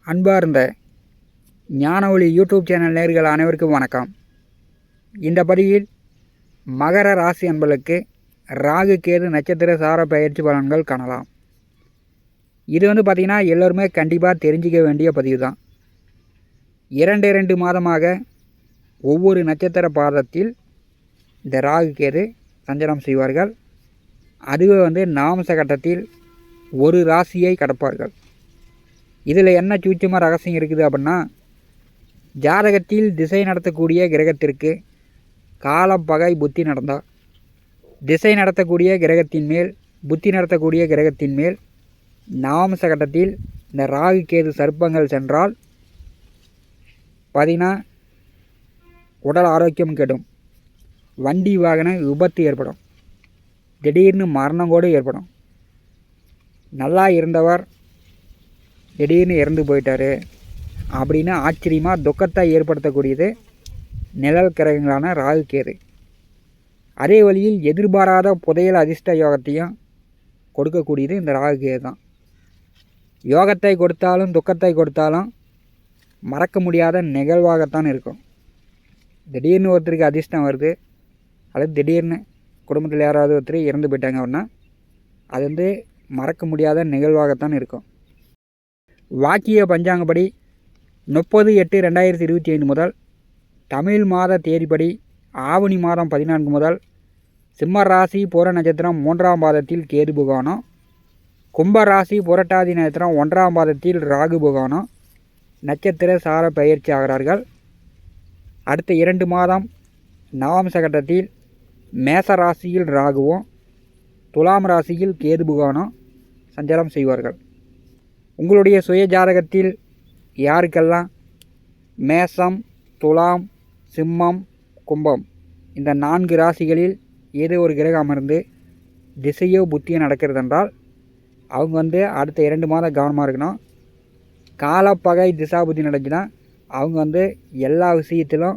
அன்பார்ந்த ஞான ஒளி யூடியூப் சேனல் நேயர்கள் அனைவருக்கும் வணக்கம். இந்த பதிவில் மகர ராசி அன்பர்களுக்கு ராகு கேது நட்சத்திர சார பயிற்சி பலன்கள் காணலாம். இது பார்த்திங்கன்னா எல்லோருமே கண்டிப்பாக தெரிஞ்சிக்க வேண்டிய பதிவு தான். 2 மாதமாக ஒவ்வொரு நட்சத்திர பாதத்தில் இந்த ராகு கேது சஞ்சாரம் செய்வார்கள். அதுவே நாமச கட்டத்தில் ஒரு ராசியை கடப்பார்கள். இதில் என்ன சூட்சமாக ரகசியம் இருக்குது அப்படின்னா, ஜாதகத்தில் திசை நடத்தக்கூடிய கிரகத்திற்கு காலப்பகை புத்தி நடந்தால், திசை நடத்தக்கூடிய கிரகத்தின் மேல் புத்தி நடத்தக்கூடிய கிரகத்தின் மேல் நாமச கட்டத்தில் இந்த ராகு கேது சர்ப்பங்கள் சென்றால் பார்த்தீங்கன்னா உடல் ஆரோக்கியம் கெடும், வண்டி வாகன விபத்து ஏற்படும், திடீர்னு மரணம் கூட ஏற்படும். நல்லா இருந்தவர் திடீர்னு இறந்து போயிட்டார் அப்படின்னு ஆச்சரியமாக துக்கத்தை ஏற்படுத்தக்கூடியது நிழல் கிரகங்களான ராகு கேது. அதே வழியில் எதிர்பாராத புதையல் அதிர்ஷ்ட யோகத்தையும் கொடுக்கக்கூடியது இந்த ராகு கேது தான். யோகத்தை கொடுத்தாலும் துக்கத்தை கொடுத்தாலும் மறக்க முடியாத நிகழ்வாகத்தான் இருக்கும். திடீர்னு ஒருத்தருக்கு அதிர்ஷ்டம் வருது, அல்லது திடீர்னு குடும்பத்தில் யாராவது ஒருத்தர் இறந்து போயிட்டாங்க அப்படின்னா அது மறக்க முடியாத நிகழ்வாகத்தான் இருக்கும். வாக்கிய பஞ்சாங்கப்படி 30/8/2025 முதல் தமிழ் மாத தேதிப்படி ஆவணி மாதம் 14 முதல் சிம்ம ராசி பூர நட்சத்திரம் 3ஆம் பாதத்தில் கேது புகானம், கும்பராசி புரட்டாதி நட்சத்திரம் 1ஆம் பாதத்தில் ராகு புகானம் நட்சத்திர சார பயிற்சி ஆகிறார்கள். அடுத்த 2 மாதம் நவம்ச கட்டத்தில் மேச ராசியில் ராகுவும் துலாம் ராசியில் கேது புகானம் சஞ்சாரம் செய்வார்கள். உங்களுடைய சுய ஜாதகத்தில் யாருக்கெல்லாம் மேசம், துலாம், சிம்மம், கும்பம் இந்த 4 ராசிகளில் ஏதோ ஒரு கிரகம் அமர்ந்து திசையோ புத்தியோ நடக்கிறது என்றால் அவங்க அடுத்த 2 மாதம் கவனமாக இருக்கணும். காலப்பகை திசா புத்தி நடந்துச்சுன்னா அவங்க எல்லா விஷயத்திலும்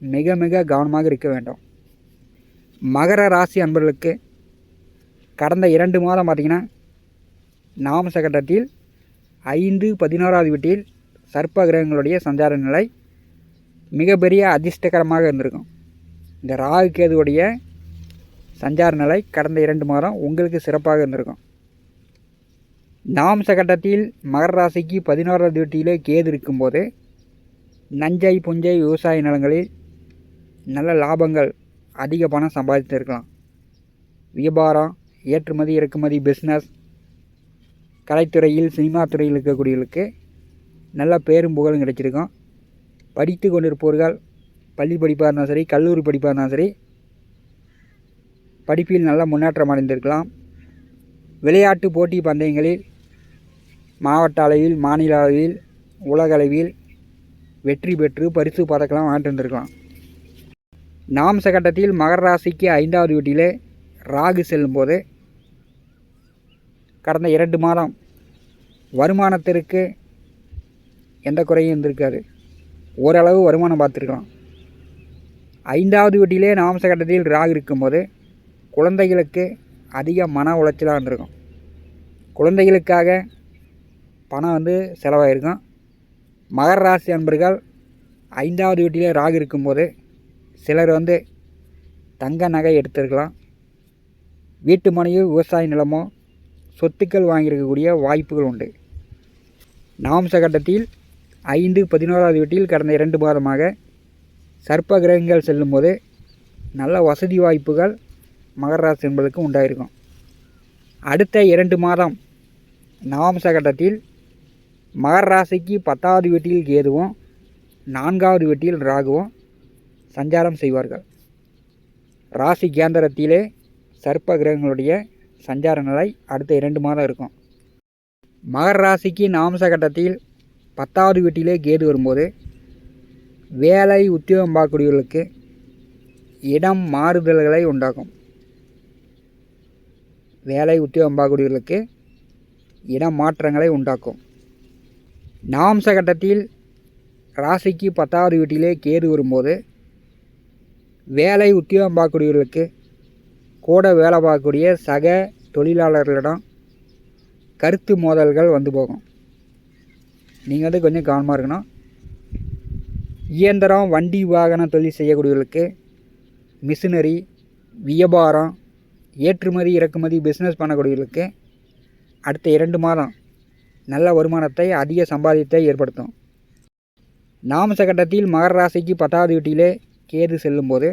மிக மிக கவனமாக இருக்க வேண்டும். மகர ராசி அன்பர்களுக்கு கடந்த 2 மாதம் பார்த்திங்கன்னா நாமச கட்டத்தில் 5, 11ஆவது வீட்டில் சர்ப்ப கிரகங்களுடைய சஞ்சார நிலை மிகப்பெரிய அதிர்ஷ்டகரமாக இருந்திருக்கும். இந்த ராகு கேதுவுடைய சஞ்சார நிலை கடந்த 2 மாதம் உங்களுக்கு சிறப்பாக இருந்திருக்கும். நாமச கட்டத்தில் மகர ராசிக்கு 11ஆவது வீட்டிலே கேது இருக்கும்போது நஞ்சை புஞ்சை விவசாய நிலங்களில் நல்ல லாபங்கள், அதிக பணம் சம்பாதித்திருக்கலாம். வியாபாரம், ஏற்றுமதி இறக்குமதி, பிஸ்னஸ், கலைத்துறையில், சினிமா துறையில் இருக்கக்கூடியவர்களுக்கு நல்ல பேரும் புகழும் கிடைச்சிருக்கும். படித்து கொண்டிருப்பவர்கள் பள்ளி படிப்பாக இருந்தாலும் சரி, கல்லூரி படிப்பாக இருந்தாலும் சரி, படிப்பில் நல்ல முன்னேற்றம் அடைந்திருக்கலாம். விளையாட்டு போட்டி பந்தயங்களில் மாவட்ட அளவில், மாநில அளவில், உலக அளவில் வெற்றி பெற்று பரிசு பதக்கலாம் வாங்கிட்டு வந்திருக்கலாம். நாமச கட்டத்தில் மகர ராசிக்கு 5ஆவது வீட்டிலே ராகு செல்லும்போது கடந்த 2 மாதம் வருமானத்திற்கு எந்த குறையும் இருந்திருக்காது. ஓரளவு வருமானம் பார்த்துருக்கலாம். 5ஆவது வீட்டிலே நாமச கட்டத்தில் ராகு இருக்கும்போது குழந்தைகளுக்கு அதிக மன உளைச்சலாக இருந்திருக்கும். குழந்தைகளுக்காக பணம் செலவாயிருக்கும். மகர ராசி அன்பர்கள் 5ஆவது வீட்டிலே ராகு இருக்கும்போது சிலர் தங்க நகை எடுத்திருக்கலாம். வீட்டு மனையோ விவசாய நிலமோ சொத்துக்கள் வாங்கியிருக்கக்கூடிய வாய்ப்புகள் உண்டு. நாமச கட்டத்தில் 5, 11ஆவது வீட்டில் கடந்த 2 மாதமாக சர்ப்ப கிரகங்கள் செல்லும்போது நல்ல வசதி வாய்ப்புகள் மகர ராசி என்பதற்கு உண்டாயிருக்கும். அடுத்த 2 மாதம் நவம்ச கட்டத்தில் மகர ராசிக்கு 10ஆவது வீட்டில் கேதுவும் 4ஆவது வீட்டில் ராகுவும் சஞ்சாரம் செய்வார்கள். ராசி கேந்திரத்திலே சர்ப்ப கிரகங்களுடைய சஞ்சார நிலை அடுத்த 2 மாதம் இருக்கும். மகர ராசிக்கு நாமச கட்டத்தில் 10ஆவது வீட்டிலே கேது வரும்போது வேலை உத்தியோகம் பார்க்கக்கூடியவர்களுக்கு இடம் மாறுதல்களை உண்டாக்கும். வேலை உத்தியோகம் பார்க்கக்கூடியவர்களுக்கு இடம் மாற்றங்களை உண்டாக்கும். நாமச கட்டத்தில் ராசிக்கு 10ஆவது வீட்டிலே கேது வரும்போது வேலை உத்தியோகம் பார்க்கக்கூடியவர்களுக்கு கூட வேலை பார்க்கக்கூடிய சக தொழிலாளர்களிடம் கருத்து மோதல்கள் போகும். நீங்கள் வந்து கொஞ்சம் கவனமாக இருக்கணும். இயந்திரம், வண்டி, வாகன தொழில் செய்யக்கூடியவர்களுக்கு, மிஷினரி, வியாபாரம், ஏற்றுமதி இறக்குமதி பிஸ்னஸ் பண்ணக்கூடியவர்களுக்கு அடுத்த 2 மாதம் நல்ல வருமானத்தை, அதிக சம்பாதித்தை ஏற்படுத்தும். நாம சக்கட்டத்தில் மகர ராசிக்கு 10வது வீட்டிலே கேது செல்லும்போது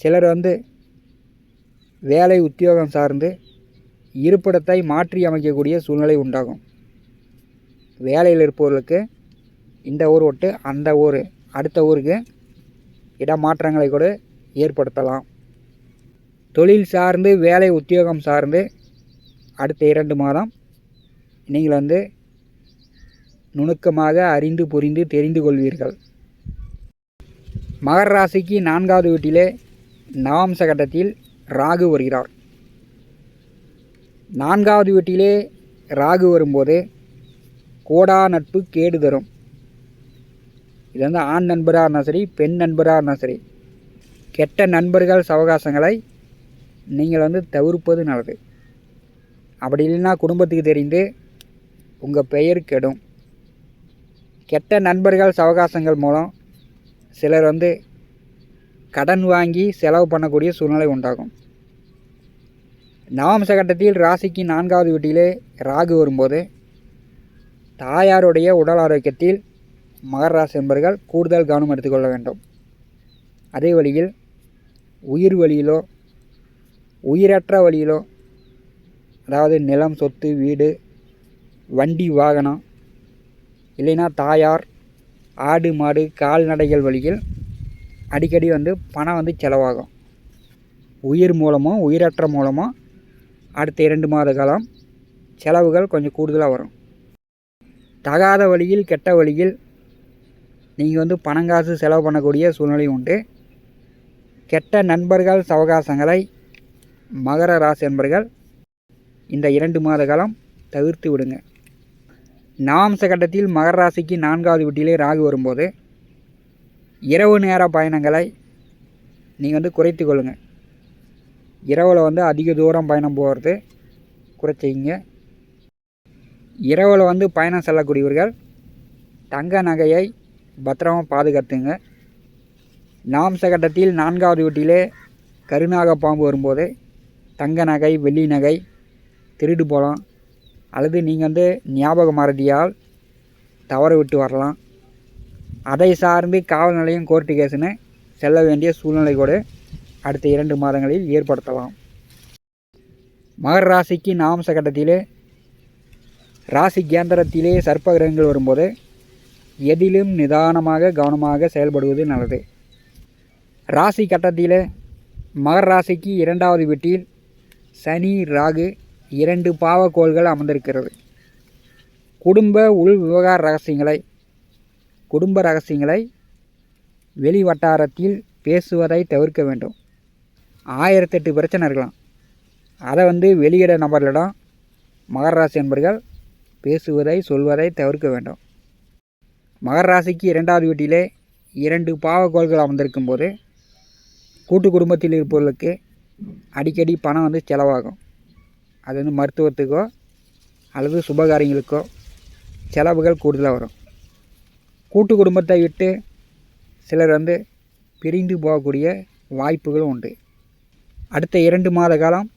சிலர் வந்து வேலை உத்தியோகம் சார்ந்து இருப்பிடத்தை மாற்றி அமைக்கக்கூடிய சூழ்நிலை உண்டாகும். வேலையில் இருப்பவர்களுக்கு இந்த ஊர் விட்டு அந்த ஊர், அடுத்த ஊருக்கு இடமாற்றங்களை கூட ஏற்படுத்தலாம். தொழில் சார்ந்து, வேலை உத்தியோகம் சார்ந்து அடுத்த 2 மாதம் நீங்கள் வந்து நுணுக்கமாக அறிந்து புரிந்து தெரிந்து கொள்வீர்கள். மகர ராசிக்கு 4வது வீட்டிலே நவம்ச கட்டத்தில் ராகு வருகிறார். 4வது வீட்டிலே ராகு வரும்போது கோடா நட்பு கேடு தரும். இது வந்து ஆண் நண்பராக இருந்தால் சரி, பெண் நண்பராக இருந்தால் சரி, கெட்ட நண்பர்கள் சவகாசங்களை நீங்கள் வந்து தவிர்ப்பது நல்லது. அப்படி இல்லைன்னா குடும்பத்துக்கு தெரிந்து உங்கள் பெயர் கெடும். கெட்ட நண்பர்கள் சவகாசங்கள் மூலம் சிலர் வந்து கடன் வாங்கி செலவு பண்ணக்கூடிய சூழ்நிலை உண்டாகும். நவம்ச கட்டத்தில் ராசிக்கு 4வது வீட்டிலே ராகு வரும்போது தாயாருடைய உடல் ஆரோக்கியத்தில் மகர ராசி என்பர்கள் கூடுதல் கவனம் எடுத்துக்கொள்ள வேண்டும். அதே வழியில் உயிர் வழியிலோ உயிரற்ற வழியிலோ, அதாவது நிலம், சொத்து, வீடு, வண்டி, வாகனம், இல்லைன்னா தாயார், ஆடு, மாடு, கால்நடைகள் வழியில் அடிக்கடி வந்து பணம் வந்து செலவாகும். உயிர் மூலமோ உயிரற்ற மூலமோ அடுத்த 2 மாத காலம் செலவுகள் கொஞ்சம் கூடுதலாக வரும். தகாத வழியில், கெட்ட வழியில் நீங்கள் வந்து பணங்காசு செலவு பண்ணக்கூடிய சூழ்நிலை உண்டு. கெட்ட நண்பர்கள் சவகாசங்களை மகர ராசி என்பர்கள் இந்த 2 மாத காலம் தவிர்த்து விடுங்க. நவம்ச கட்டத்தில் மகர ராசிக்கு 4வது வீட்டிலே ராகு வரும்போது இரவு நேர பயணங்களை நீங்கள் வந்து குறைத்து கொள்ளுங்கள். இரவில் வந்து அதிக தூரம் பயணம் போகிறது குறைச்சிங்க. இரவில் வந்து பயணம் செல்லக்கூடியவர்கள் தங்க நகையை பத்திரமாக பாதுகாத்துங்க. நவம்ச கட்டத்தில் 4வது வீட்டிலே கருநாக பாம்பு வரும்போது தங்க நகை, வெள்ளி நகை திருடு போகலாம். அல்லது நீங்கள் வந்து ஞாபக மறதியால் தவற விட்டு வரலாம். அதை சார்ந்து காவல் நிலையம், கோர்ட்டு கேஸுன்னு செல்ல வேண்டிய சூழ்நிலை கூட அடுத்த 2 மாதங்களில் ஏற்படுத்தலாம். மகர ராசிக்கு நவம்ச கட்டத்திலே ராசி கேந்திரத்திலே சர்ப்ப கிரகங்கள் வரும்போது எதிலும் நிதானமாக கவனமாக செயல்படுவது நல்லது. ராசி கட்டத்திலே மகர ராசிக்கு 2வது வீட்டில் சனி, ராகு 2 பாவக்கோள்கள் அமர்ந்திருக்கிறது. குடும்ப உள் விவகார ரகசியங்களை, குடும்ப ரகசியங்களை வெளி வட்டாரத்தில் பேசுவதை தவிர்க்க வேண்டும். 1008 பிரச்சனை இருக்கலாம். அதை வந்து வெளியிட நபர்களிடம் மகர ராசி என்பர்கள் பேசுவதை, சொல்வதை தவிர்க்க வேண்டும். மகர ராசிக்கு 2வது வீட்டிலே 2 பாவக்கோள்கள் அமர்ந்திருக்கும் போது கூட்டு குடும்பத்தில் இருப்பவர்களுக்கு அடிக்கடி பணம் வந்து செலவாகும். அது வந்து மருத்துவத்துக்கோ அல்லது சுபகாரியங்களுக்கோ செலவுகள் கூடுதலாக வரும். கூட்டு குடும்பத்தை விட்டு சிலர் வந்து பிரிந்து போகக்கூடிய வாய்ப்புகளும் உண்டு. அடுத்த 2 மாத காலம்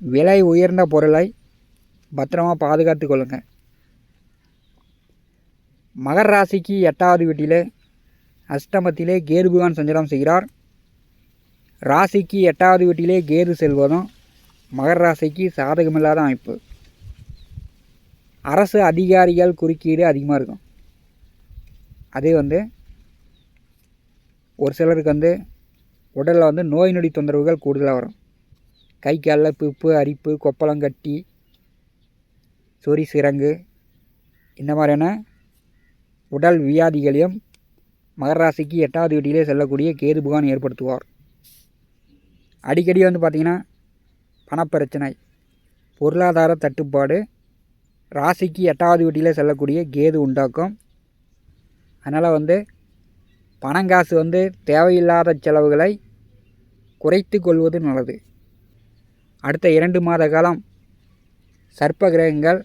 விலை உயர்ந்த பொருளை பத்திரமாக பாதுகாத்து கொள்ளுங்கள். மகர ராசிக்கு 8வது வீட்டிலே அஷ்டமத்திலே கேது பகவான் சஞ்சாரம் செய்கிறார். ராசிக்கு 8வது வீட்டிலே கேது செல்வதும் மகர ராசிக்கு சாதகமில்லாத அமைப்பு. அரசு அதிகாரிகள் குறுக்கீடு அதிகமாக இருக்கும். அதே வந்து ஒரு சிலருக்கு வந்து உடலில் வந்து நோய் நொடி தொந்தரவுகள் கூடுதலாக வரும். கை காலில் பிப்பு, அரிப்பு, கொப்பளங்கட்டி, சொறி சிரங்கு, இந்த மாதிரியான உடல் வியாதிகளையும் மகர ராசிக்கு 8வது வீட்டிலே செல்லக்கூடிய கேது பகவான் ஏற்படுத்துவார். அடிக்கடி வந்து பார்த்திங்கன்னா பணப்பிரச்சனை, பொருளாதார தட்டுப்பாடு ராசிக்கு 8வது வீட்டிலே செல்லக்கூடிய கேது உண்டாக்கும். அதனால் வந்து பணங்காசு வந்து தேவையில்லாத செலவுகளை குறைத்து கொள்வது நல்லது. அடுத்த 2 மாத காலம் சர்ப்ப கிரகங்கள்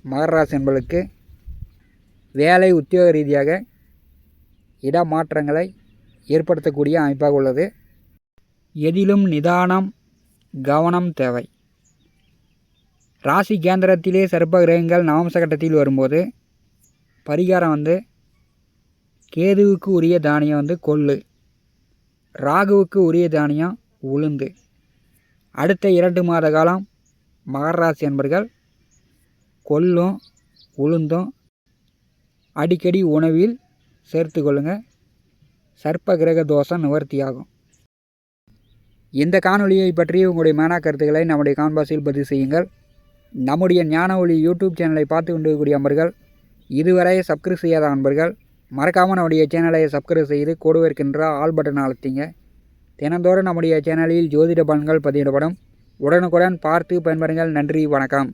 மகர ராசி என்பவர்களுக்கு வேலை உத்தியோக ரீதியாக இடமாற்றங்களை ஏற்படுத்தக்கூடிய அமைப்பாக உள்ளது. எதிலும் நிதானம் கவனம் தேவை. ராசி கேந்திரத்திலே சர்ப்ப கிரகங்கள் நவம்ச கட்டத்தில் வரும்போது பரிகாரம் கேதுவுக்கு உரிய தானியம் கொள்ளு, ராகுவுக்கு உரிய தானியம் உளுந்து. அடுத்த 2 மாத காலம் மகர ராசி என்பர்கள் கொள்ளும் உளுந்தும் அடிக்கடி உணவில் சேர்த்து கொள்ளுங்கள். சர்ப்ப கிரக தோஷம் நிவர்த்தியாகும். இந்த காணொலியை பற்றி உங்களுடைய மேனா கருத்துக்களை நம்முடைய கான்பாஸில் பதிவு செய்யுங்கள். நம்முடைய ஞான ஒளி யூடியூப் சேனலை பார்த்து கொண்டிருக்கக்கூடிய நண்பர்கள், இதுவரை சப்ஸ்கிரைப் செய்யாத நண்பர்கள் மறக்காமல் நம்முடைய சேனலை சப்ஸ்கிரைப் செய்து கூடவே இருக்கின்ற ஆல் பட்டன் அழுத்திங்க. தினந்தோறும் நம்முடைய சேனலில் ஜோதிட பலன்கள் பதிவிடப்படும். உடனுக்குடன் பார்த்து பயன்பெறுங்கள். நன்றி, வணக்கம்.